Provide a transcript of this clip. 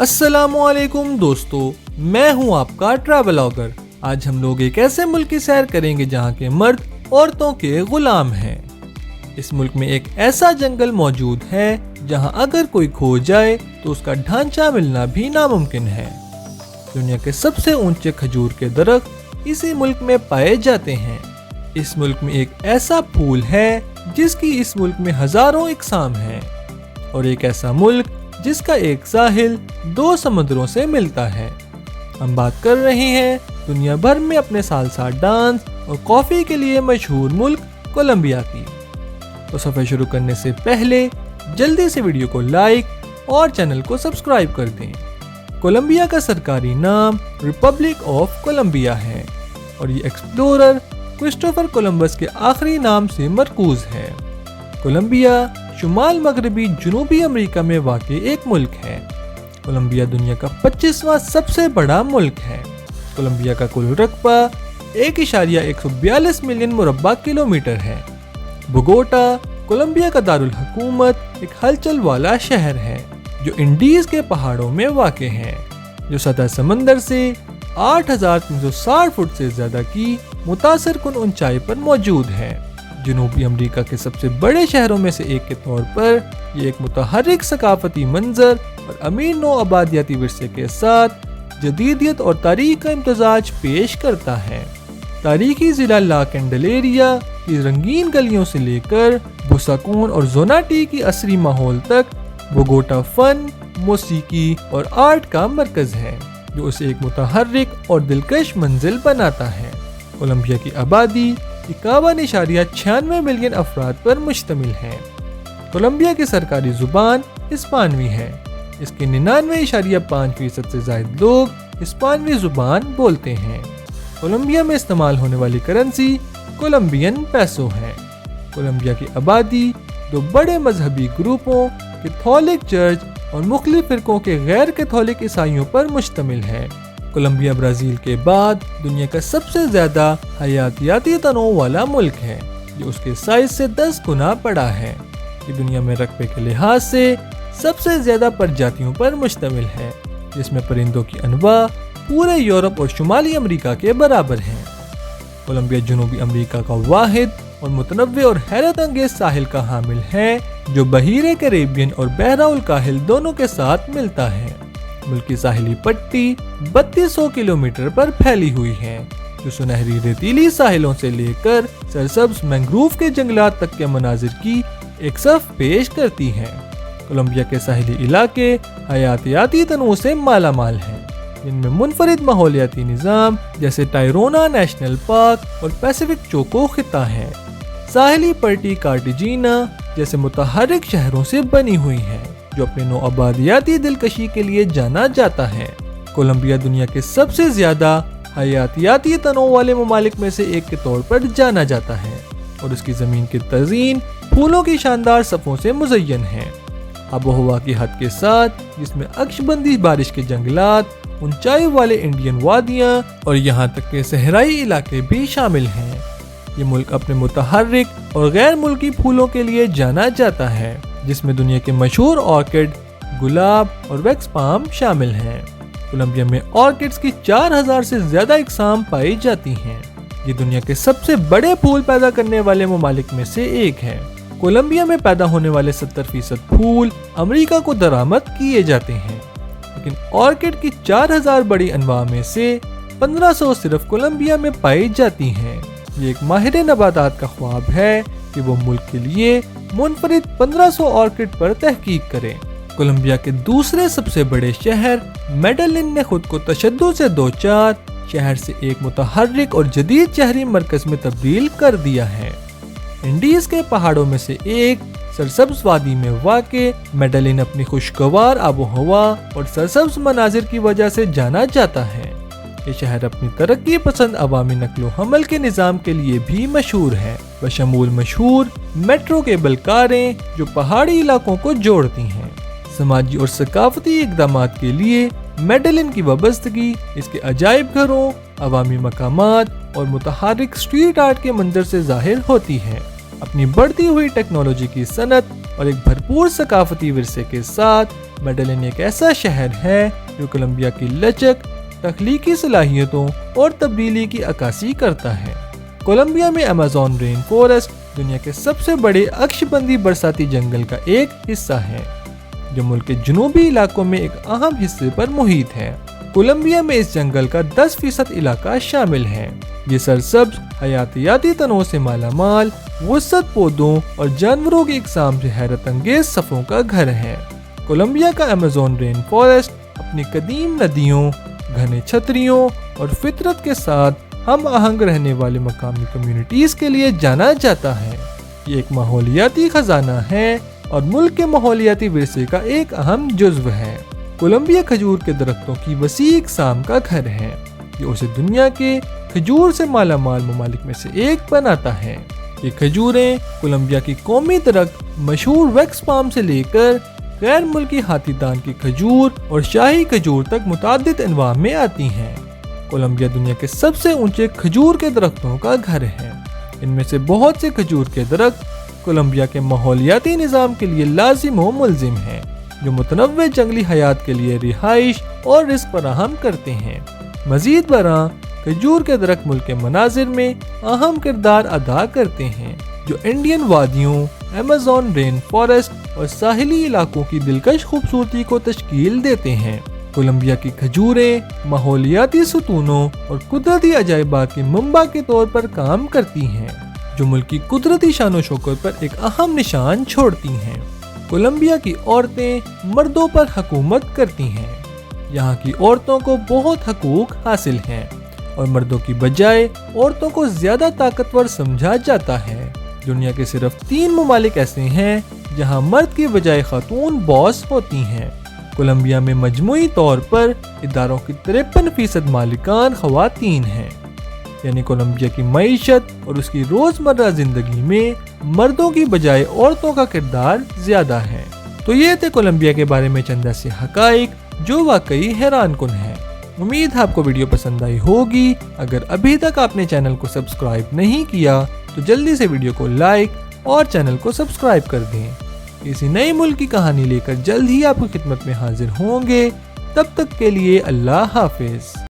अस्सलामुअलैकुम दोस्तों, मैं हूं आपका ट्रैवलॉगर। आज हम लोग एक ऐसे मुल्क की सैर करेंगे जहां के मर्द औरतों के गुलाम हैं। इस मुल्क में एक ऐसा जंगल मौजूद है जहां अगर कोई खो जाए तो उसका ढांचा मिलना भी नामुमकिन है। दुनिया के सबसे ऊंचे खजूर के दरख्त इसी मुल्क में पाए जाते हैं। इस मुल्क में एक ऐसा फूल है जिसकी इस मुल्क में हजारों इकसाम हैं, और एक ऐसा मुल्क जिसका एक साहिल 2 समुद्रों से मिलता है। हम बात कर रहे हैं दुनिया भर में अपने सालसा डांस और कॉफी के लिए मशहूर मुल्क कोलंबिया की। तो सफर शुरू करने से पहले जल्दी से वीडियो को लाइक और चैनल को सब्सक्राइब कर दें। कोलंबिया का सरकारी नाम रिपब्लिक ऑफ कोलंबिया है और ये एक्सप्लोरर क्रिस्टोफर कोलंबस के आखिरी नाम से मरकूज है। कोलंबिया शुमाल मगरबी जनूबी अमेरिका में वाक़ एक मुल्क है। कोलंबिया दुनिया का 25वां सबसे बड़ा मुल्क है। कोलंबिया का कुल रकबा 1.142 मिलियन मुरब्बा किलोमीटर है। बोगोटा कोलंबिया का दारुल हुकूमत एक हलचल वाला शहर है जो इंडीज के पहाड़ों में वाक़ है, जो सतह समंदर से 8,360 फुट से ज्यादा की मुतासर कुन ऊंचाई पर मौजूद है। जनूबी अमेरिका के सबसे बड़े शहरों में से एक के तौर पर ये एक मुतहर्रिक सकाफती मंजर और अमीर नो आबादियाती विरसे के साथ जदीदियत और तारीख का इम्तजाज पेश करता है। तारीखी जिला ला कैंडलेरिया की रंगीन गलियों से लेकर बुसाकून और जोनाटी की असरी माहौल तक बोगोटा फन, मौसीकी और आर्ट का मरकज है, जो उसे एक मुतहर्रिक और दिलकश मंजिल बनाता है। कोलंबिया की आबादी 51.96 मिलियन अफराद पर मुश्तमिल है। कोलंबिया की सरकारी जुबान हिस्पानवी है। इसके 99.5% से ज्यादा लोग हिस्पानवी जुबान बोलते हैं। कोलंबिया में इस्तेमाल होने वाली करेंसी कोलंबियन पैसो है। कोलंबिया की आबादी 2 बड़े मजहबी ग्रुपों कैथोलिक चर्च और मुख्तलिफ फिरकों के गैर कैथोलिक ईसाइयों पर मुश्तमिल है। कोलंबिया ब्राजील के बाद दुनिया का सबसे ज्यादा हयातियाती तनों वाला मुल्क है, जो उसके साइज से 10 गुना बड़ा है। ये दुनिया में रकबे के लिहाज से सबसे ज्यादा प्रजातियों पर मुश्तमिल है, जिसमें परिंदों की अनवा पूरे यूरोप और शुमाली अमेरिका के बराबर हैं। कोलंबिया जनूबी अमेरिका का वाहिद और मुतनव्वे और हैरत अंगेज साहिल का हामिल है, जो बहीरे कैरेबियन और बहराउल काहिल दोनों के साथ मिलता है। मुल्क की साहिली पट्टी 3200 किलोमीटर पर फैली हुई है, जो सुनहरी रेतीली साहिलों से लेकर सरसब्ज मैंग्रोव के जंगलात तक के मनाजिर की एक सफ पेश करती है। कोलंबिया के साहिली इलाके हयातियाती तनों से माला माल हैं, जिनमें मुनफरिद माहौलियाती निज़ाम जैसे टायरोना नेशनल पार्क और पैसिफिक चोको खिता है। साहिली पट्टी कार्टिजीना जैसे मुतहर्रिक शहरों से बनी हुई है, जो अपने नो आबादियाती दिलकशी के लिए जाना जाता है। कोलंबिया दुनिया के सबसे ज्यादा हयातियाती तनों वाले ममालिक में से एक के तौर पर जाना जाता है, और उसकी जमीन की तज़ीन फूलों की शानदार सफ़ों से मुज़य्यन है। आबोहवा की हद के साथ, जिसमें अक्शबंदी बारिश के जंगलात, ऊंचाई वाले इंडियन वादियाँ और यहाँ तक के सहराई इलाके भी शामिल हैं। ये मुल्क अपने मुतहर्रिक और गैर मुल्की फूलों के लिए जाना जाता है, जिसमें दुनिया के मशहूर ऑर्किड, गुलाब और वैक्स पाम शामिल हैं। कोलंबिया में ऑर्किड्स की 4000 से ज्यादा इकसाम पाई जाती हैं। ये दुनिया के सबसे बड़े फूल पैदा करने वाले ममालिक में से एक है। कोलंबिया में पैदा होने वाले 70% फूल अमेरिका को दरामद किए जाते हैं, लेकिन ऑर्किड की 4000 बड़ी अनवा में से 1500 सिर्फ कोलंबिया में पाई जाती हैं। ये एक माहिर नबातात का ख्वाब है कि वो मुल्क के लिए मुनफरिद 1500 ऑर्किड पर तहकीक करें। कोलंबिया के दूसरे सबसे बड़े शहर मेडेलिन ने खुद को तशद्दुद से 2-4 शहर से एक मुतहर्रिक और जदीद शहरी मरकज में तब्दील कर दिया है। इंडीज के पहाड़ों में से एक सरसब्ज वादी में वाक़े मेडेलिन अपनी खुशगवार आबोहवा और सरसब्ज मनाजिर की वजह से जाना जाता है। ये शहर अपनी तरक्की पसंद अवामी नकलो हमल के निज़ाम के लिए भी मशहूर है, बशमूल मशहूर मेट्रो केबल कारें जो पहाड़ी इलाकों को जोड़ती हैं। समाजी और सकाफती इक़दामात के लिए मेडेलिन की वाबस्तगी इसके अजायब घरों, अवामी मकामात और मुतहर्रिक स्ट्रीट आर्ट के मंजर से जाहिर होती है। अपनी बढ़ती हुई टेक्नोलॉजी की सनत और एक भरपूर सकाफती विरसे के साथ मेडेलिन एक ऐसा शहर है जो कोलंबिया की लचक, तख्लीकी सलाहियतों और तब्दीली की अक्कासी करता है। कोलंबिया में अमेज़न रेन फॉरेस्ट दुनिया के सबसे बड़े अक्षबंदी बरसाती जंगल का एक हिस्सा है, जो मुल्क के जनूबी इलाकों में एक अहम हिस्से पर मुहित है। कोलंबिया में इस जंगल का 10% इलाका शामिल है। ये सरसब्ज, हयातियाती तनों से मालामाल, वुसअत पौधों और जानवरों की इकसाम से हैरत अंगेज सफ़ों का घर है। कोलंबिया का अमेज़न रेन फॉरेस्ट अपनी कदीम नदियों, घने छतरियों और फितरत के साथ हम आहंग रहने वाले मकामी कम्युनिटीज़ के लिए जाना जाता है। ये एक माहौलियाती खजाना है और मुल्क के माहौलियाती विरसे का एक अहम जुज़्व है। कोलंबिया खजूर के दरख्तों की वसी इकसाम का घर है। ये उसे दुनिया के खजूर से मालामाल ममालिक में से एक बनाता है। ये खजूरें कोलंबिया की कौमी दरख्त मशहूर वैक्स पाम से लेकर गैर मुल्की हाथीदान की खजूर और शाही खजूर तक मुतादिद अनवा में आती हैं। कोलंबिया दुनिया के सबसे ऊंचे खजूर के दरख्तों का घर है। इनमें से बहुत से खजूर के दरख्त कोलंबिया के माहौलियाती निज़ाम के लिए लाजिम व मुलजिम हैं, जो मुतनव्वे जंगली हयात के लिए रिहाइश और रिस्क फराहम करते हैं। मजीद बरआं खजूर के दरख्त मुल्क के मनाजिर में अहम किरदार अदा करते हैं, जो इंडियन वादियों, अमेज़न रेन फॉरेस्ट और साहिली इलाकों की दिलकश खूबसूरती को तश्कील देते हैं। कोलंबिया की खजूरें माहौलियाती सतूनों और कुदरती अजायबात की मंबा के तौर पर काम करती हैं, जो मुल्क की कुदरती शान शौकत पर एक अहम निशान छोड़ती हैं। कोलंबिया की औरतें मर्दों पर हुकूमत करती हैं। यहाँ की औरतों को बहुत हकूक हासिल हैं और मर्दों की बजाय औरतों को ज़्यादा ताकतवर समझा जाता है। दुनिया के सिर्फ 3 ममालिक ऐसे हैं जहाँ मर्द की बजाय खातून बॉस होती हैं। कोलंबिया में मजमूई तौर पर इदारों की 53% मालिकान ख़वातीन हैं, यानी कोलंबिया की मईशत और उसकी रोज़मर्रा ज़िंदगी में मर्दों की बजाय औरतों का किरदार ज़्यादा है। तो ये थे कोलंबिया के बारे में चंद ऐसे हक़ाइक़ जो वाकई हैरान कुन है। उम्मीद है आपको वीडियो पसंद आई होगी। अगर अभी तक आपने चैनल को सब्सक्राइब नहीं किया तो जल्दी से वीडियो को लाइक और चैनल को सब्सक्राइब कर दें। किसी नए मुल्क की कहानी लेकर जल्द ही आपकी खिदमत में हाजिर होंगे। तब तक के लिए अल्लाह हाफिज।